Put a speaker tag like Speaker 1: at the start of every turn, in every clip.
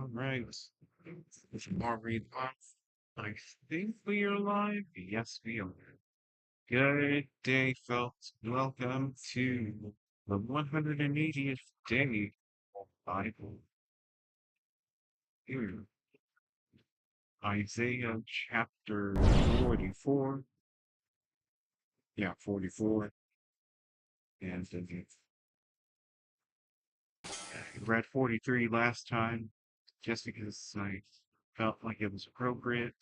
Speaker 1: All right. It's Marguerite Month. I think we are live. Yes, we are. Good day, folks. Welcome to the 180th day of Bible. Here, Isaiah chapter 44. Yeah, 44. And I read 43 last time just because I felt like it was appropriate.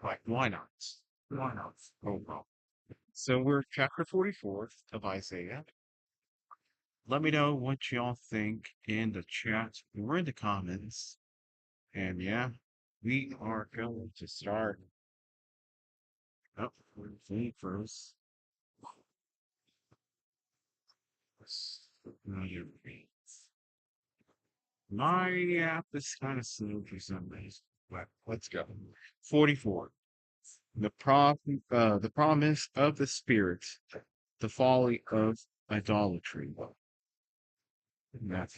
Speaker 1: Like, why not? Why not? Oh, well. So we're chapter 44 of Isaiah. Let me know what y'all think in the chat or in the comments. And yeah, we are going to start up with the first. My app is kind of slow for some reason, but let's go. 44. The promise of the Spirit, the folly of idolatry. That's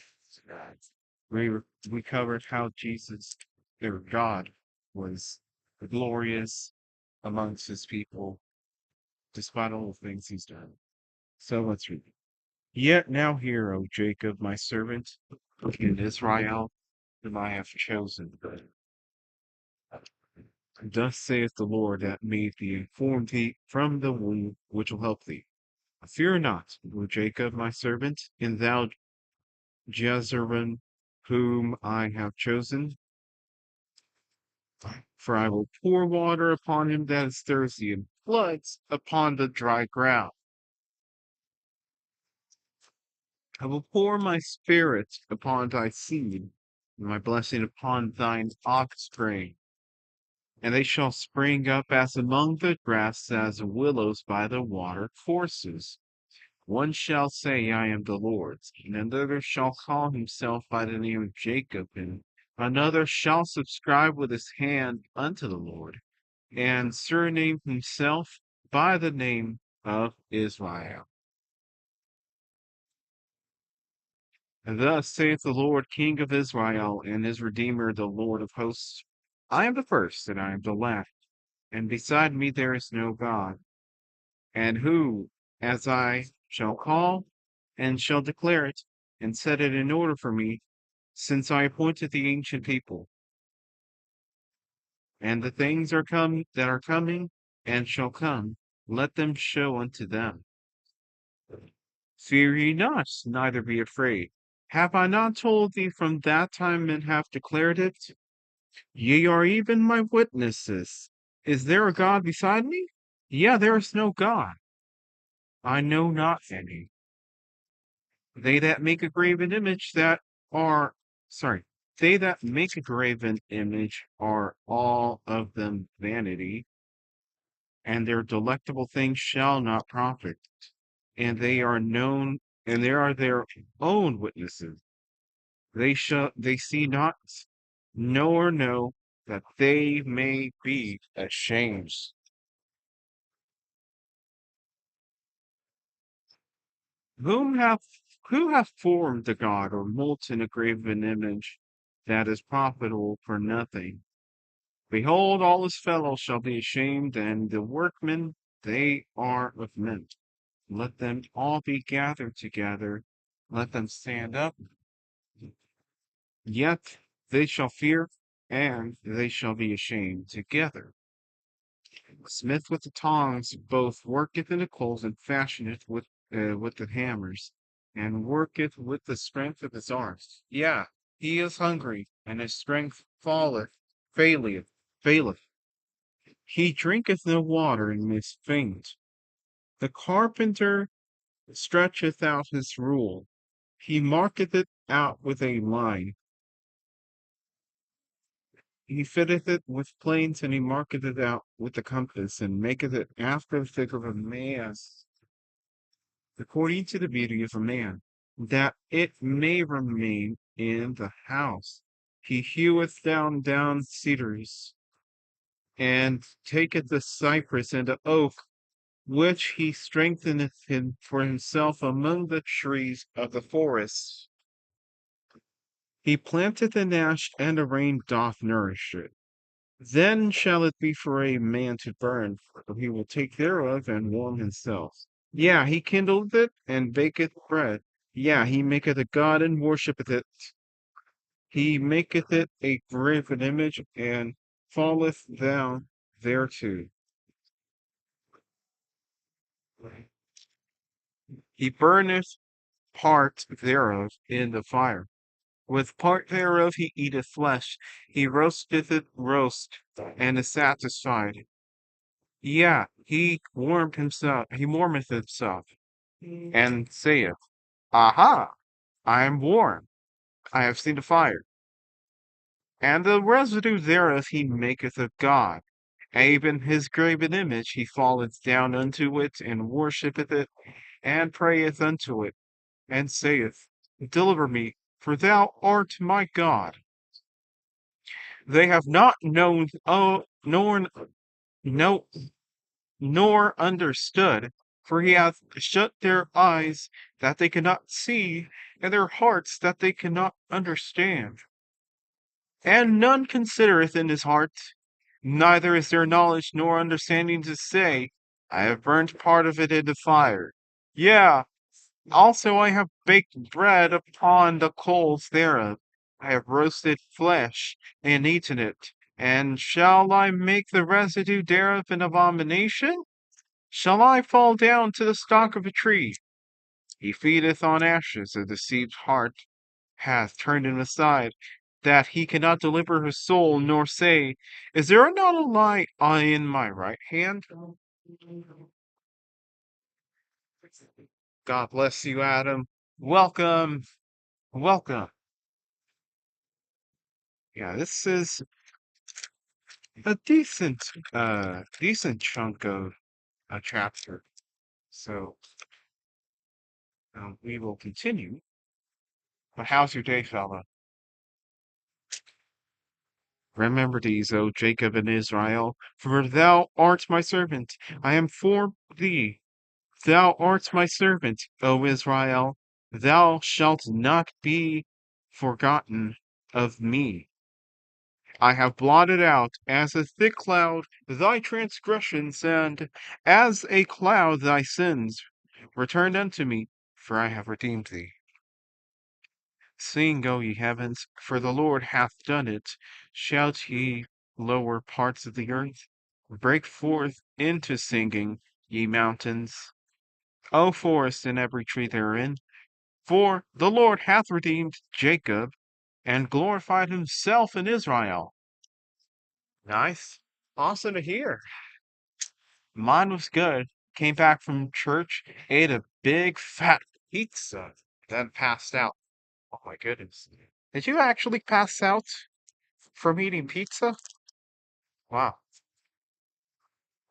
Speaker 1: we covered how Jesus, their God, was glorious amongst his people, despite all the things he's done. So let's read. Yet now hear, O Jacob, my servant, and Israel, whom I have chosen. Thus saith the Lord that made thee and formed thee from the womb, which will help thee. Fear not, O Jacob, my servant, and thou Jezreel, whom I have chosen, for I will pour water upon him that is thirsty, and floods upon the dry ground. I will pour my spirit upon thy seed, and my blessing upon thine offspring, and they shall spring up as among the grass, as willows by the water courses. One shall say, I am the Lord's, and another shall call himself by the name of Jacob, and another shall subscribe with his hand unto the Lord, and surname himself by the name of Israel. And thus saith the Lord, King of Israel, and his Redeemer, the Lord of hosts: I am the first, and I am the last, and beside me there is no God. And who, as I, shall call, and shall declare it, and set it in order for me, since I appointed the ancient people? And the things are come that are coming, and shall come, let them show unto them. Fear ye not, neither be afraid. Have I not told thee from that time, and have declared it? Ye are even my witnesses. Is there a God beside me? Yeah, there is no God. I know not any. They that make a graven image that are, sorry, they that make a graven image are all of them vanity, and their delectable things shall not profit. And they are known, and there are their own witnesses. They see not, nor know, that they may be ashamed. Whom hath who hath formed the god, or molten a graven image that is profitable for nothing? Behold, all his fellows shall be ashamed, and the workmen they are of men. Let them all be gathered together, let them stand up, yet they shall fear, and they shall be ashamed together. Smith with the tongs both worketh in the coals, and fashioneth with the hammers, and worketh with the strength of his arms. Yeah, he is hungry, and his strength faileth. He drinketh no water, and is faint. The carpenter stretcheth out his rule. He marketh it out with a line. He fitteth it with planes, and he marketh it out with the compass, and maketh it after the figure of a man, according to the beauty of a man, that it may remain in the house. He heweth down cedars, and taketh the cypress and the oak, which he strengtheneth him for himself among the trees of the forest. He planteth an ash, and a rain doth nourish it. Then shall it be for a man to burn, for he will take thereof and warm himself. Yeah, he kindleth it, and baketh bread. Yeah, he maketh a god, and worshippeth it. He maketh it a graven image, and falleth down thereto. He burneth part thereof in the fire. With part thereof he eateth flesh. He roasteth it roast, and is satisfied. Yeah, he warmeth himself, and saith, Aha, I am warm, I have seen the fire. And the residue thereof he maketh a god. Even his graven image he falleth down unto it, and worshippeth it, and prayeth unto it, and saith, Deliver me, for thou art my God. They have not known, no, nor understood, for he hath shut their eyes that they cannot see, and their hearts that they cannot understand. And none considereth in his heart, neither is there knowledge nor understanding to say, I have burnt part of it in the fire. Yeah, also I have baked bread upon the coals thereof. I have roasted flesh and eaten it. And shall I make the residue thereof an abomination? Shall I fall down to the stalk of a tree? He feedeth on ashes, a deceived heart hath turned him aside, that he cannot deliver his soul, nor say, Is there not a lie in my right hand? God bless you, Adam. Welcome, welcome. Yeah, this is a decent chunk of a chapter. So we will continue. But how's your day, fella? Remember these, O Jacob and Israel, for thou art my servant. I am for thee. Thou art my servant, O Israel. Thou shalt not be forgotten of me. I have blotted out as a thick cloud thy transgressions, and as a cloud thy sins. Return unto me, for I have redeemed thee. Sing, O ye heavens, for the Lord hath done it. Shout ye lower parts of the earth. Break forth into singing, ye mountains. O forest and every tree therein. For the Lord hath redeemed Jacob, and glorified himself in Israel. Nice. Awesome to hear. Mine was good. Came back from church, ate a big fat pizza, then passed out. Oh my goodness. Did you actually pass out from eating pizza? Wow.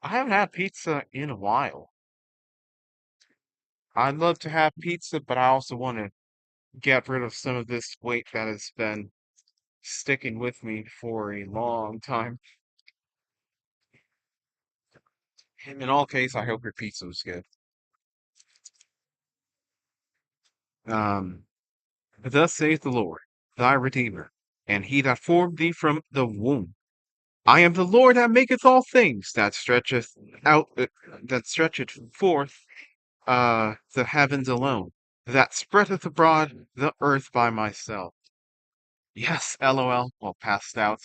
Speaker 1: I haven't had pizza in a while. I'd love to have pizza, but I also want to get rid of some of this weight that has been sticking with me for a long time. In all case, I hope your pizza was good. Um, Thus saith the Lord, thy Redeemer, and he that formed thee from the womb. I am the Lord that maketh all things, that stretcheth forth the heavens alone, that spreadeth abroad the earth by myself. Yes, LOL. Well, passed out.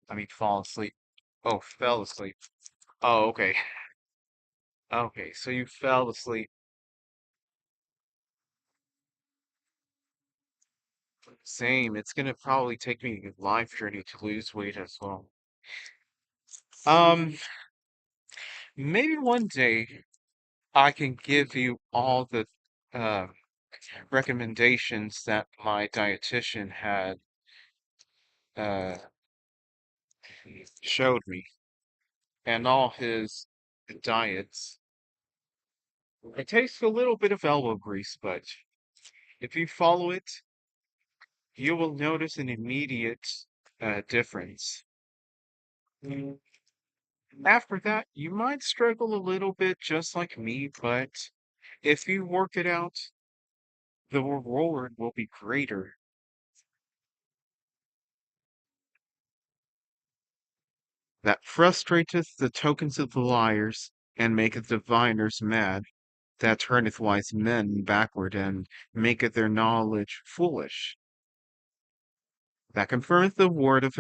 Speaker 1: I mean, fall asleep. Oh, fell asleep. Oh, okay. Okay, so you fell asleep. Same. It's gonna probably take me a life journey to lose weight as well. Um, Maybe one day I can give you all the uh, recommendations that my dietitian had uh, showed me and all his diets. It takes a little bit of elbow grease, but if you follow it, you will notice an immediate difference. Mm, After that, you might struggle a little bit just like me, but if you work it out, the reward will be greater. that frustrateth the tokens of the liars, and maketh diviners mad, that turneth wise men backward, and maketh their knowledge foolish, that confirmeth the word of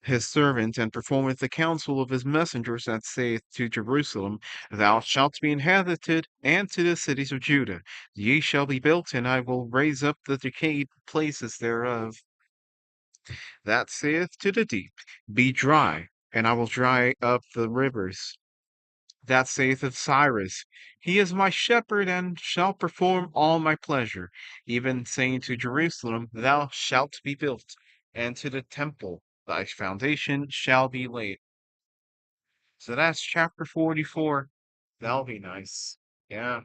Speaker 1: his servant, and performeth the counsel of his messengers, that saith to Jerusalem, Thou shalt be inhabited, and to the cities of Judah, Ye shall be built, and I will raise up the decayed places thereof. That saith to the deep, Be dry, and I will dry up the rivers. That saith of Cyrus, He is my shepherd, and shall perform all my pleasure. Even saying to Jerusalem, Thou shalt be built, and to the temple, Thy foundation shall be laid. So that's chapter 44. That'll be nice. Yeah.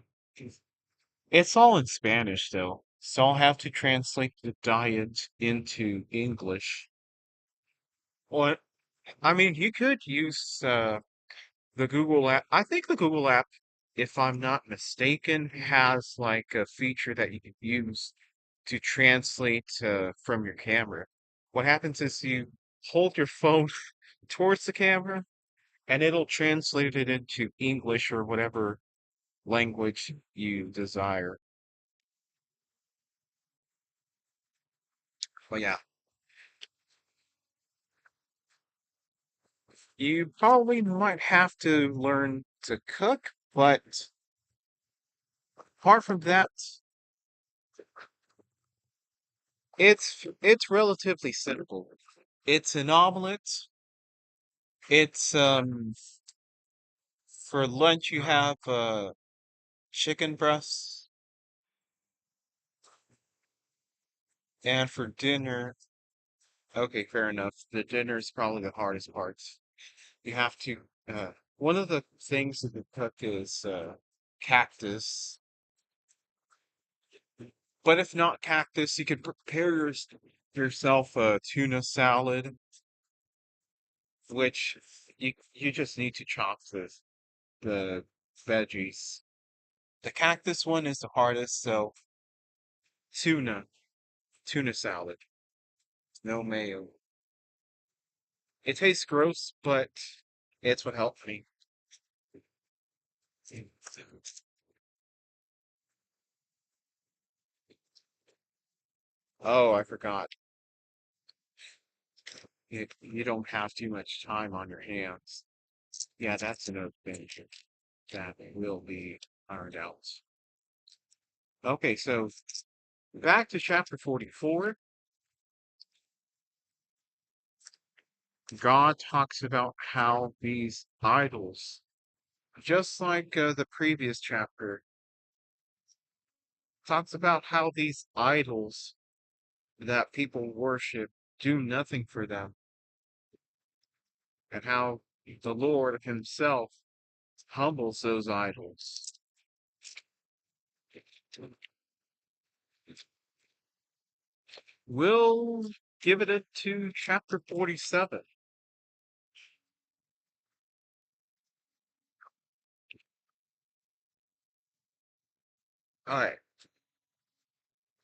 Speaker 1: It's all in Spanish, though, so I'll have to translate the diet into English. Well, I mean, you could use the Google app. I think the Google app, if I'm not mistaken, has like a feature that you can use to translate from your camera. What happens is you hold your phone towards the camera and it'll translate it into English or whatever language you desire. But yeah, you probably might have to learn to cook, but apart from that, it's relatively simple. It's an omelet. It's for lunch you have chicken breasts, and for dinner, okay, fair enough. The dinner is probably the hardest part. You have to one of the things that you cook is cactus. But if not cactus, you could prepare yourself a tuna salad, which you just need to chop the veggies. The cactus one is the hardest, so tuna, tuna salad, no mayo. It tastes gross, but it's what helped me. Oh, I forgot. You don't have too much time on your hands. Yeah, that's another thing that will be ironed out. Okay, so back to chapter 44. God talks about how these idols, just like the previous chapter, talks about how these idols that people worship do nothing for them, and how the Lord Himself humbles those idols. We'll give it to chapter 47. All right,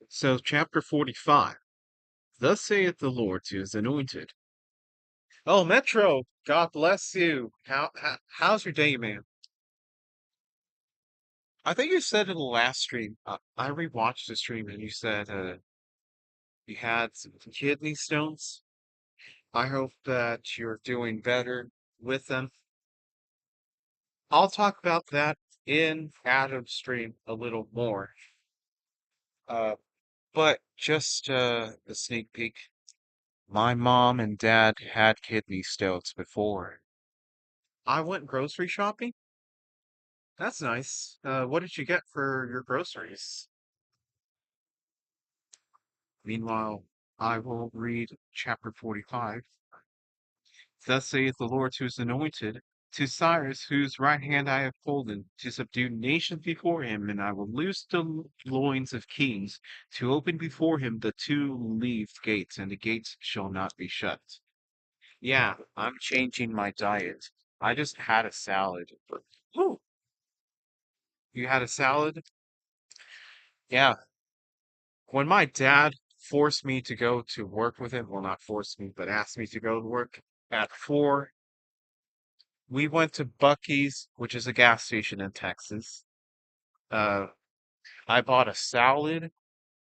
Speaker 1: so chapter 45. Thus saith the Lord to His anointed. Oh, Metro, God bless you. How's your day, man? I think you said in the last stream, I rewatched the stream and you said you had some kidney stones. I hope that you're doing better with them. I'll talk about that in Adam's stream a little more. Uh, but just a sneak peek. My mom and dad had kidney stones before. I went grocery shopping. That's nice. What did you get for your groceries? Meanwhile, I will read chapter 45. Thus saith the Lord to his anointed, to Cyrus, whose right hand I have holden, to subdue nations before him, and I will loose the loins of kings, to open before him the two-leaved gates, and the gates shall not be shut. Yeah, I'm changing my diet. I just had a salad. Ooh, you had a salad? Yeah. When my dad forced me to go to work with him, well, not forced me, but asked me to go to work, At 4, we went to Bucky's, which is a gas station in Texas. Uh, I bought a salad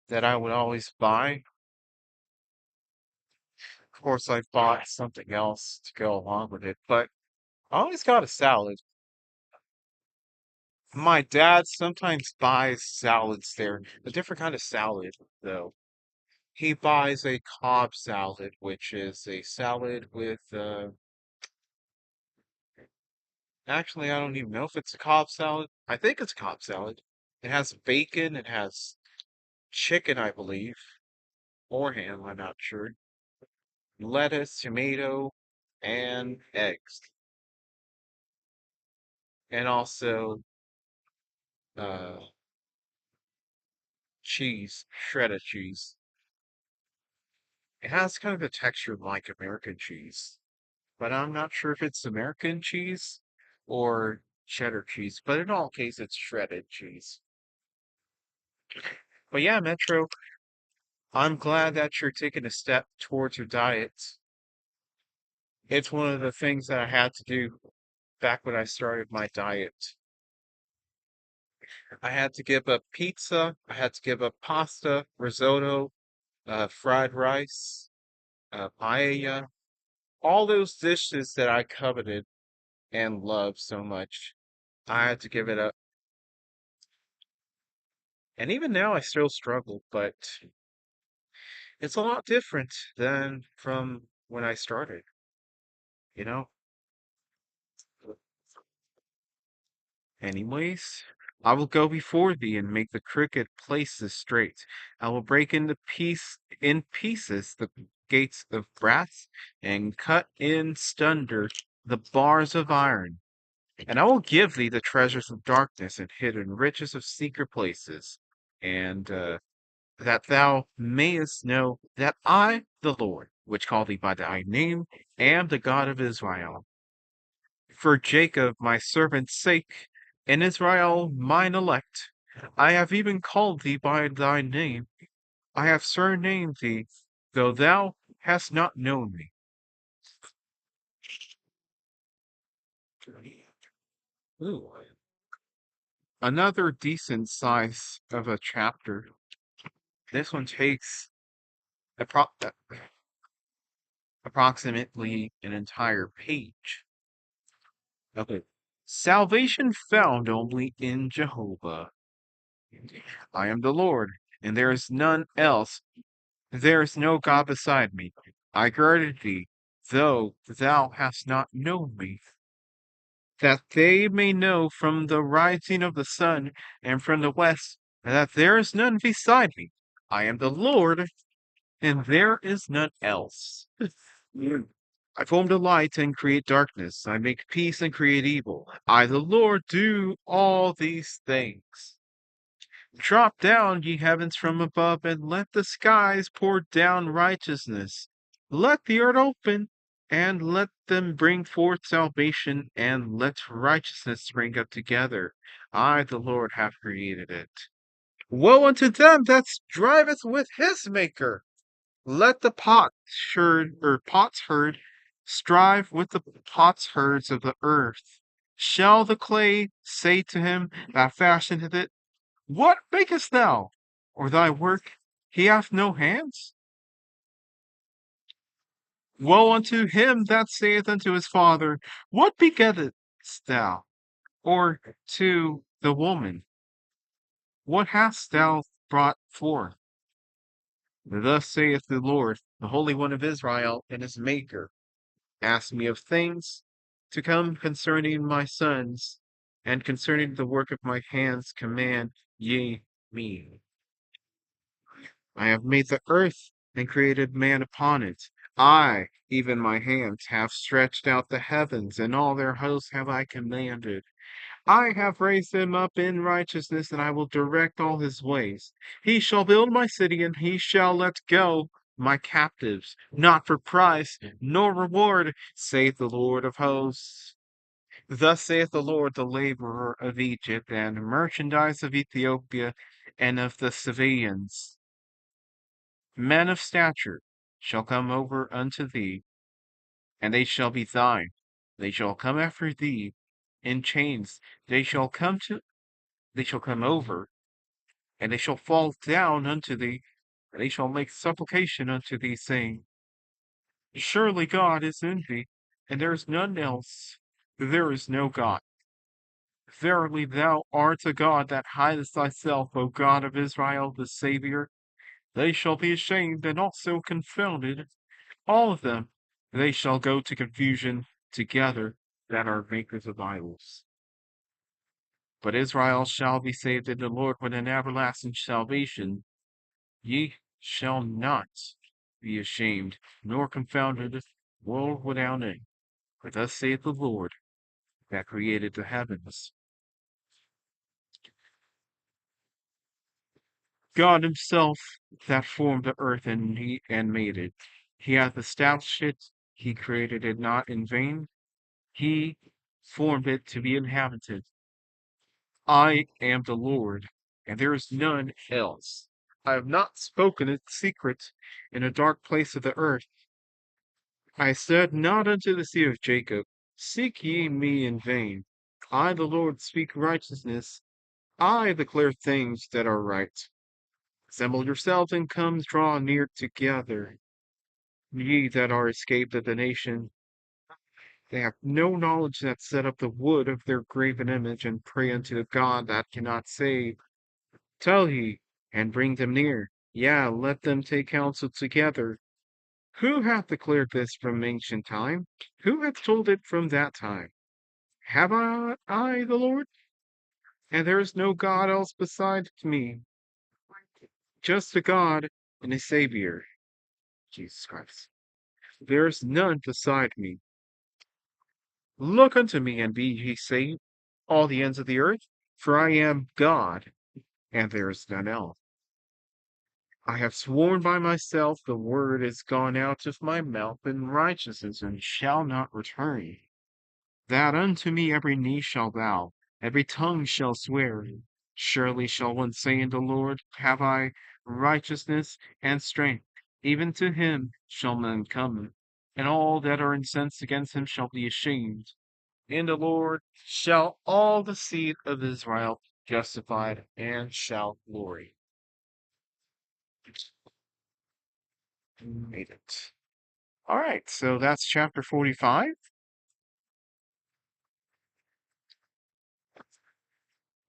Speaker 1: that I would always buy. Of course, I bought something else to go along with it, but I always got a salad. My dad sometimes buys salads there, a different kind of salad, though. He buys a Cobb salad, which is a salad with, actually, I don't even know if it's a Cobb salad. I think it's Cobb salad. It has bacon, it has chicken, I believe, or ham, I'm not sure. Lettuce, tomato, and eggs. And also, uh, cheese, shredded cheese. It has kind of a texture like American cheese, but I'm not sure if it's American cheese or cheddar cheese, but in all cases, it's shredded cheese. But yeah, Metro, I'm glad that you're taking a step towards your diet. It's one of the things that I had to do back when I started my diet. I had to give up pizza, I had to give up pasta, risotto, fried rice, paella, all those dishes that I coveted and loved so much. I had to give it up. And even now, I still struggle, but it's a lot different than from when I started, you know? Anyways, I will go before thee and make the crooked places straight. I will break in pieces the gates of brass and cut in sunder the bars of iron. And I will give thee the treasures of darkness and hidden riches of secret places, and that thou mayest know that I, the Lord, which call thee by thy name, am the God of Israel. For Jacob my servant's sake, and Israel mine elect, I have even called thee by thy name. I have surnamed thee, though thou hast not known me. Ooh. Another decent size of a chapter. This one takes approximately an entire page. Okay. Salvation found only in Jehovah. I am the Lord, and there is none else. There is no God beside me. I girded thee, though thou hast not known me, that they may know from the rising of the sun and from the west that there is none beside me. I am the Lord, and there is none else. I form the light and create darkness. I make peace and create evil. I, the Lord, do all these things. Drop down, ye heavens from above, and let the skies pour down righteousness. Let the earth open, and let them bring forth salvation, and let righteousness spring up together. I, the Lord, have created it. Woe unto them that striveth with his maker! Let the pots herd strive with the pots herds of the earth. Shall the clay say to him that fashioneth it, what makest thou? Or thy work, he hath no hands? Woe unto him that saith unto his father, what begettest thou? Or to the woman, what hast thou brought forth? Thus saith the Lord, the Holy One of Israel, and his Maker. Ask me of things to come concerning my sons, and concerning the work of my hands command ye me. I have made the earth and created man upon it. I, even my hands, have stretched out the heavens, and all their hosts have I commanded. I have raised him up in righteousness, and I will direct all his ways. He shall build my city, and he shall let go my captives, not for price, nor reward, saith the Lord of hosts. Thus saith the Lord, the laborer of Egypt, and merchandise of Ethiopia, and of the Sabaeans. Men of stature shall come over unto thee, and they shall be thine. They shall come after thee in chains. They shall come over, and they shall fall down unto thee, and they shall make supplication unto thee, saying, Surely God is in thee, and there is none else. There is no God. Verily thou art a God that hidest thyself, O God of Israel, the Saviour. They shall be ashamed and also confounded, all of them. They shall go to confusion together that are makers of idols. But Israel shall be saved in the Lord with an everlasting salvation. Ye shall not be ashamed, nor confounded, world without end. For thus saith the Lord, that created the heavens. God himself that formed the earth and made it. He hath established it, he created it not in vain. He formed it to be inhabited. I am the Lord, and there is none else. I have not spoken in secret in a dark place of the earth. I said not unto the seed of Jacob, Seek ye me in vain. I, the Lord, speak righteousness. I declare things that are right. Assemble yourselves and come draw near together. Ye that are escaped of the nation, they have no knowledge that set up the wood of their graven image and pray unto the God that cannot save. Tell ye, and bring them near. Yea, let them take counsel together. Who hath declared this from ancient time? Who hath told it from that time? Have I the Lord? And there is no God else beside me, just a God and a Savior, Jesus Christ. There is none beside me. Look unto me and be ye saved, all the ends of the earth, for I am God, and there is none else. I have sworn by myself, the word is gone out of my mouth in righteousness, and shall not return. That unto me every knee shall bow, every tongue shall swear. Surely shall one say in the Lord, Have I righteousness and strength? Even to him shall none come, and all that are incensed against him shall be ashamed. In the Lord shall all the seed of Israel justified and shall glory. Made it. All right, so that's chapter 45.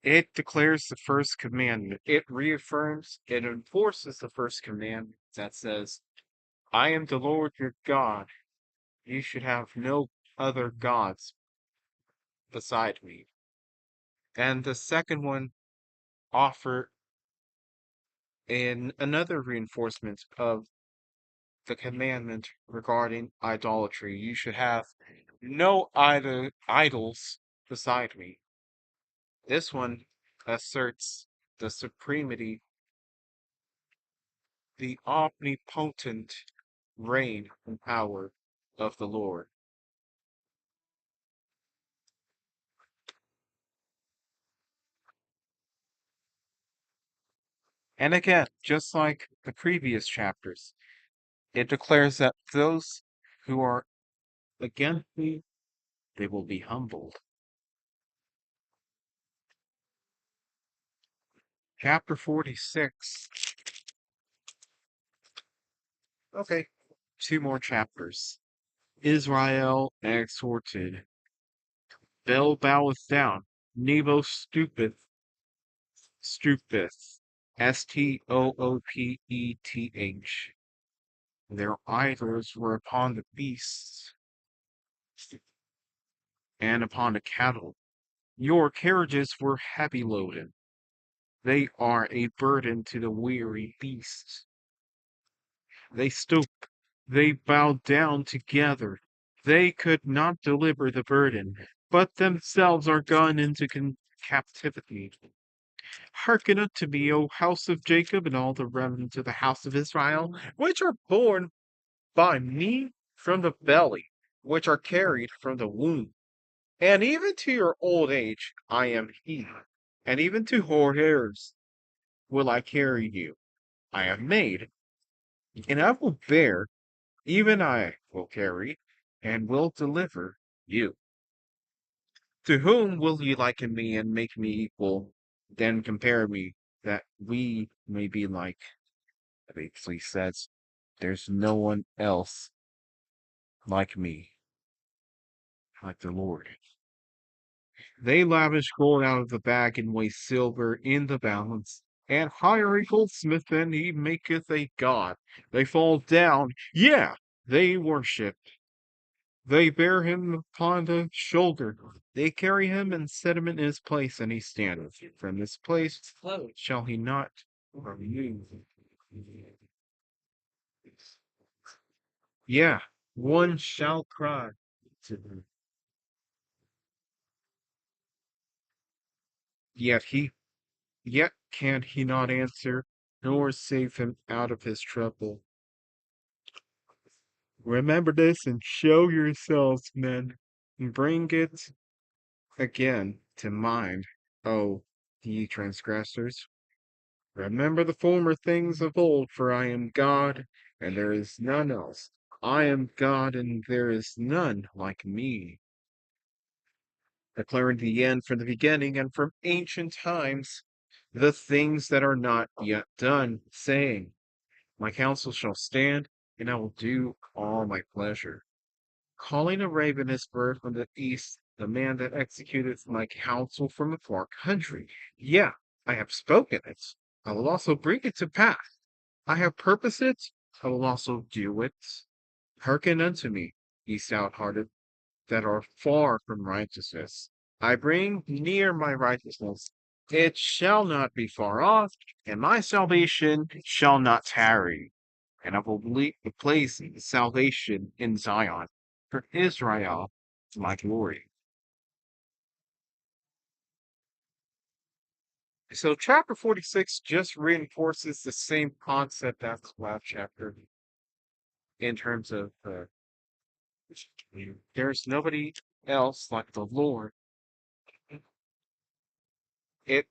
Speaker 1: It declares the first commandment. It reaffirms, it enforces the first commandment that says, I am the Lord your God. You should have no other gods beside me. And the second one offer in another reinforcement of the commandment regarding idolatry. You should have no idols beside me. This one asserts the supremacy, the omnipotent reign and power of the Lord. And again, just like the previous chapters, it declares that those who are against me, they will be humbled. Chapter 46. Okay, two more chapters. Israel exhorted. Bel boweth down. Nebo stoopeth. Stoopeth. Their idols were upon the beasts and upon the cattle. Your carriages were heavy loaded. They are a burden to the weary beasts. They stoop, they bow down together. They could not deliver the burden, but themselves are gone into captivity. Hearken unto me, O house of Jacob, and all the remnant of the house of Israel, which are born by me from the belly, which are carried from the womb. And even to your old age I am he, and even to hoar hairs will I carry you. I have made, and I will bear, even I will carry, and will deliver you. To whom will ye liken me and make me equal? Then compare me, that we may be like. It basically says, there's no one else like me, like the Lord. They lavish gold out of the bag and weigh silver in the balance, and hire a goldsmith, and he maketh a god. They fall down, yeah, they worship. They bear him upon the shoulder. They carry him and set him in his place, and he standeth. From this place shall he not remove. Yeah, one shall cry to him. Yet he Yet can he not answer, nor save him out of his trouble. Remember this and show yourselves, men, and bring it again to mind, O ye transgressors. Remember the former things of old, for I am God, and there is none else. I am God, and there is none like me. Declaring the end from the beginning and from ancient times, the things that are not yet done, saying, my counsel shall stand, and I will do all my pleasure. Calling a raven his bird from the east, the man that executeth my counsel from a far country. Yeah, I have spoken it. I will also bring it to pass. I have purposed it. I will also do it. Hearken unto me, ye stout hearted, that are far from righteousness. I bring near my righteousness. It shall not be far off, and my salvation shall not tarry. And I will place salvation in Zion for Israel, my glory. So, chapter 46 just reinforces the same concept as the last chapter in terms of there's nobody else like the Lord. It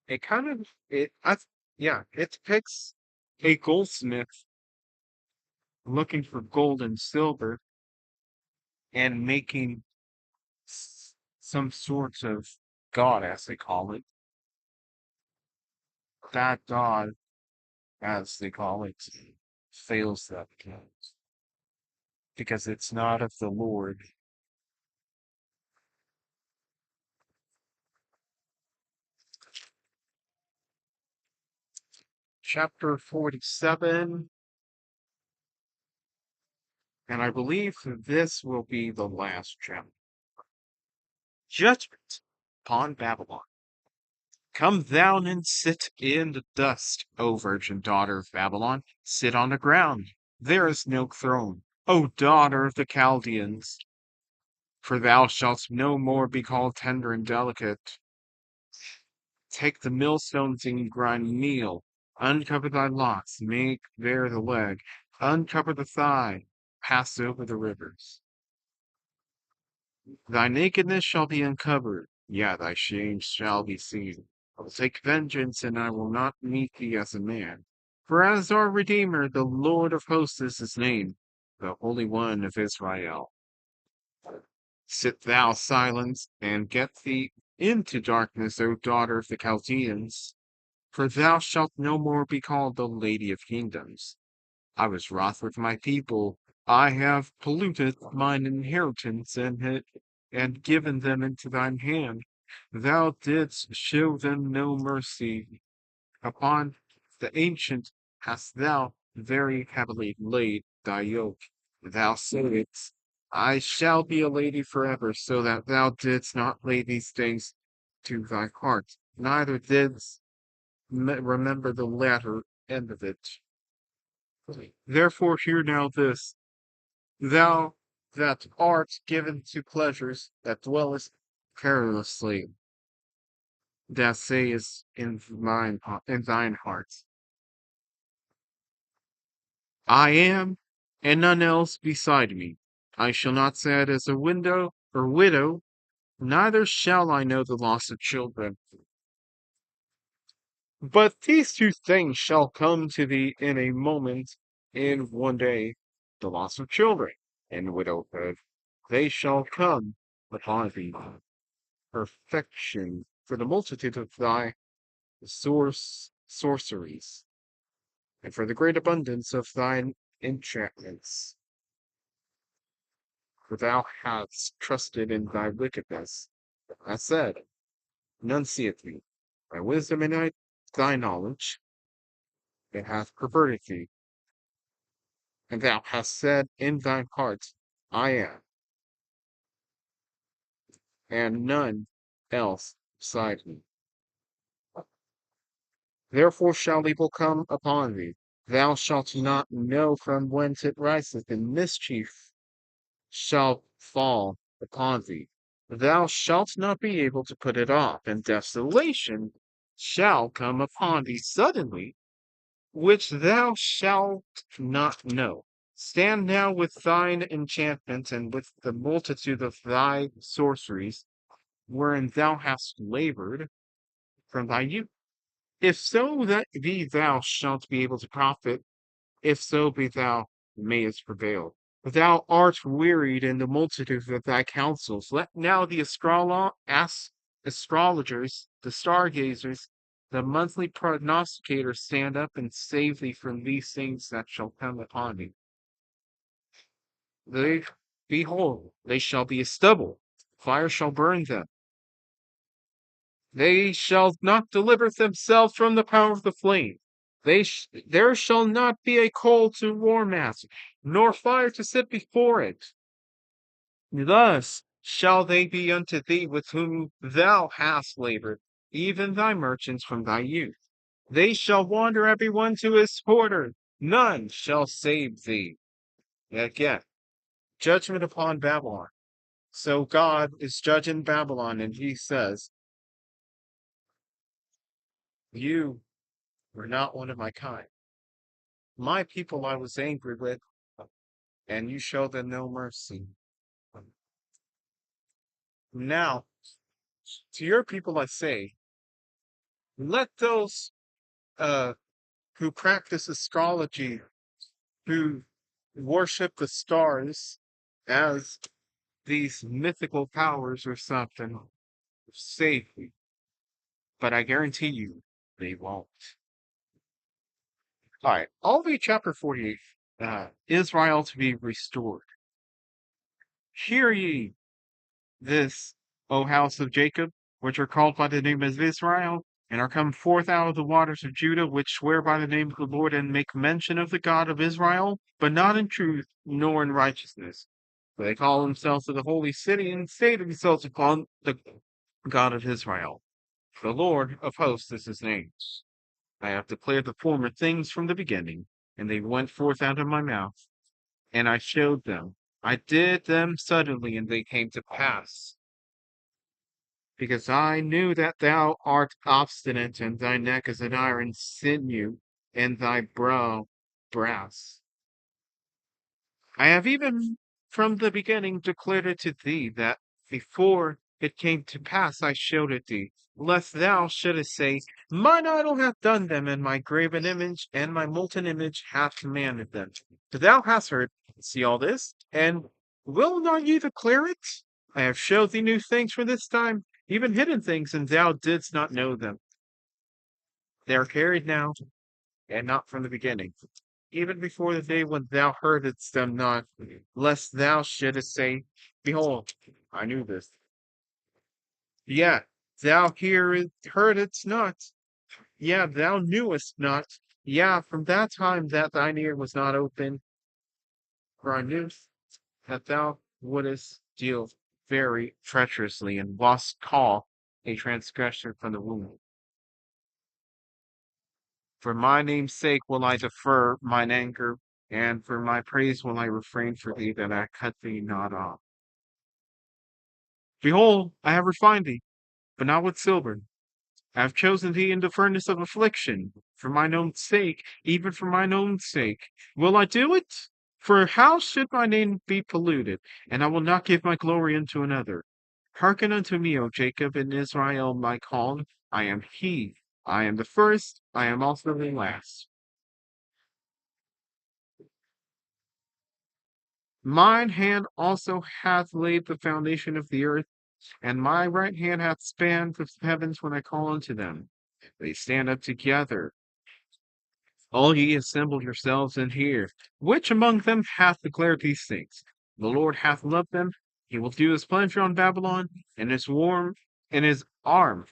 Speaker 1: it kind of it I yeah, it depicts a goldsmith looking for gold and silver and making some sort of god, as they call it. That god, as they call it, fails them because it's not of the Lord. Chapter 47, and I believe this will be the last chapter. Judgment upon Babylon. Come down and sit in the dust, O virgin daughter of Babylon. Sit on the ground. There is no throne, O daughter of the Chaldeans. For thou shalt no more be called tender and delicate. Take the millstones and grind meal. Uncover thy locks, make bare the leg. Uncover the thigh, pass over the rivers. Thy nakedness shall be uncovered, yeah, thy shame shall be seen. I will take vengeance, and I will not meet thee as a man. For as our Redeemer, the Lord of hosts is his name, the Holy One of Israel. Sit thou silent, and get thee into darkness, O daughter of the Chaldeans. For thou shalt no more be called the Lady of Kingdoms. I was wroth with my people. I have polluted mine inheritance and given them into thine hand. Thou didst show them no mercy. Upon the ancient hast thou very heavily laid thy yoke. Thou saidst, I shall be a lady forever, so that thou didst not lay these things to thy heart, neither didst remember the latter end of it. Therefore, hear now this, thou that art given to pleasures, that dwellest carelessly, that sayest in thine heart, I am, and none else beside me. I shall not sit as a window or widow, neither shall I know the loss of children. But these two things shall come to thee in a moment, in one day, the loss of children, and widowhood, they shall come upon thee. Perfection for the multitude of thy sorceries, and for the great abundance of thine enchantments. For thou hast trusted in thy wickedness. I said, none seeth thee. Thy wisdom and thy knowledge, it hath perverted thee. And thou hast said in thine heart, I am, and none else beside me. Therefore shall evil come upon thee. Thou shalt not know from whence it riseth, and mischief shall fall upon thee. Thou shalt not be able to put it off, and desolation shall come upon thee suddenly, which thou shalt not know. Stand now with thine enchantments and with the multitude of thy sorceries, wherein thou hast labored from thy youth. If so that be thou shalt be able to profit, if so be thou mayest prevail. Thou art wearied in the multitude of thy counsels. Let now the astrologers, the stargazers, the monthly prognosticators stand up and save thee from these things that shall come upon thee. They, behold, they shall be as stubble, fire shall burn them. They shall not deliver themselves from the power of the flame. There shall not be a coal to warm at, nor fire to sit before it. Thus shall they be unto thee with whom thou hast labored, even thy merchants from thy youth. They shall wander every one to his quarter, none shall save thee. Again, judgment upon Babylon. So God is judging Babylon, and he says, you were not one of my kind. My people I was angry with, and you showed them no mercy. Now, to your people I say, let those who practice astrology, who worship the stars as these mythical powers or something, save you. But I guarantee you, they won't. All right, I'll read chapter 48, Israel to be restored. Hear ye this, O house of Jacob, which are called by the name of Israel, and are come forth out of the waters of Judah, which swear by the name of the Lord, and make mention of the God of Israel, but not in truth, nor in righteousness. For they call themselves the holy city, and say to themselves upon the God of Israel. The Lord of hosts is his name. I have declared the former things from the beginning, and they went forth out of my mouth, and I showed them. I did them suddenly, and they came to pass. Because I knew that thou art obstinate, and thy neck is an iron sinew, and thy brow brass. I have even from the beginning declared it to thee, that before it came to pass I showed it thee, lest thou shouldest say, mine idol hath done them, and my graven image and my molten image hath commanded them. But thou hast heard, see all this, and will not ye declare it? I have showed thee new things for this time, even hidden things, and thou didst not know them. They are carried now, and not from the beginning, even before the day when thou heardest them not, lest thou shouldest say, behold, I knew this. Yet thou heardest not, yeah, thou knewest not, yeah, from that time that thine ear was not open, for I knew that thou wouldest deal very treacherously, and wast call a transgressor from the womb. For my name's sake will I defer mine anger, and for my praise will I refrain for thee, that I cut thee not off. Behold, I have refined thee, but not with silver. I have chosen thee in the furnace of affliction, for mine own sake, even for mine own sake. Will I do it? For how should my name be polluted? And I will not give my glory unto another. Hearken unto me, O Jacob, and Israel, my called. I am he. I am the first. I am also the last. Mine hand also hath laid the foundation of the earth, and my right hand hath spanned the heavens when I call unto them. They stand up together. All ye assemble yourselves and hear. Which among them hath declared these things? The Lord hath loved them. He will do his pleasure on Babylon, and his arm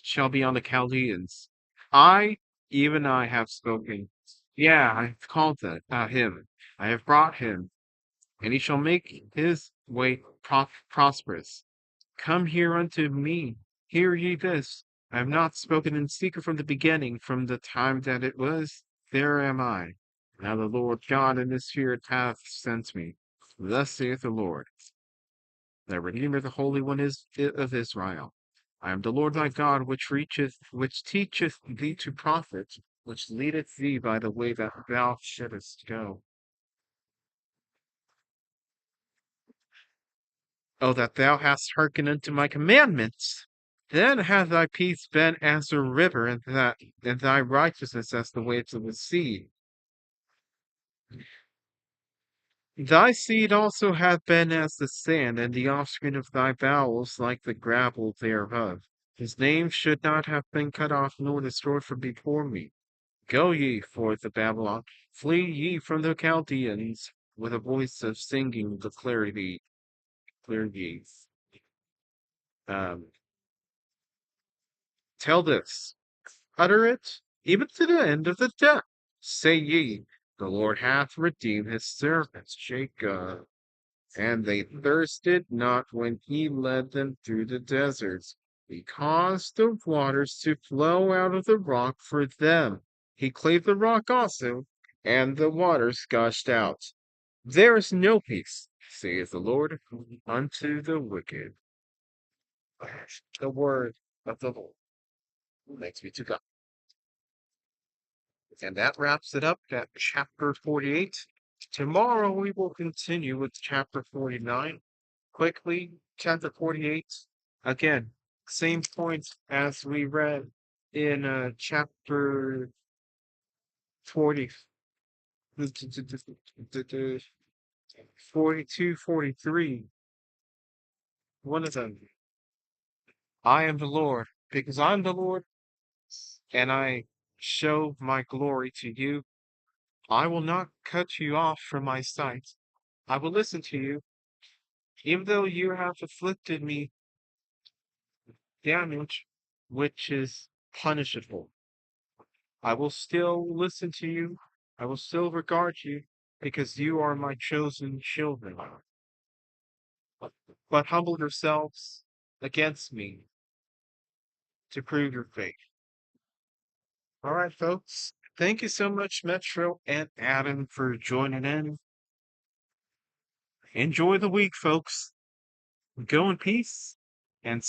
Speaker 1: shall be on the Chaldeans. I, even I, have spoken. Yeah, I have called him. I have brought him, and he shall make his way prosperous. Come here unto me. Hear ye this. I have not spoken in secret from the beginning, from the time that it was. There am I. Now the Lord God in his spirit hath sent me. Thus saith the Lord, the Redeemer, the Holy One is of Israel. I am the Lord thy God, which teacheth thee to profit, which leadeth thee by the way that thou shouldest go. Oh, that thou hast hearkened unto my commandments! Then hath thy peace been as a river, and thy righteousness as the waves of the sea. Thy seed also hath been as the sand, and the offspring of thy bowels like the gravel thereof. His name should not have been cut off, nor destroyed from before me. Go ye forth of Babylon, flee ye from the Chaldeans, with a voice of singing declare ye. Um, Tell this, utter it, even to the end of the death. Say ye, the Lord hath redeemed his servants Jacob, and they thirsted not when he led them through the deserts. He caused the waters to flow out of the rock for them. He clave the rock also, and the waters gushed out. There is no peace, saith the Lord, unto the wicked. The word of the Lord. Thanks be to God. And that wraps it up at chapter 48. Tomorrow we will continue with chapter 49. Quickly, chapter 48. Again, same points as we read in chapter 40, 42, 43. One of them. I am the Lord, because I'm the Lord, and I show my glory to you. I will not cut you off from my sight. I will listen to you, even though you have afflicted me damage, which is punishable. I will still listen to you. I will still regard you, because you are my chosen children. But humble yourselves against me to prove your faith. All right, folks. Thank you so much, Metro and Adam, for joining in. Enjoy the week, folks. Go in peace and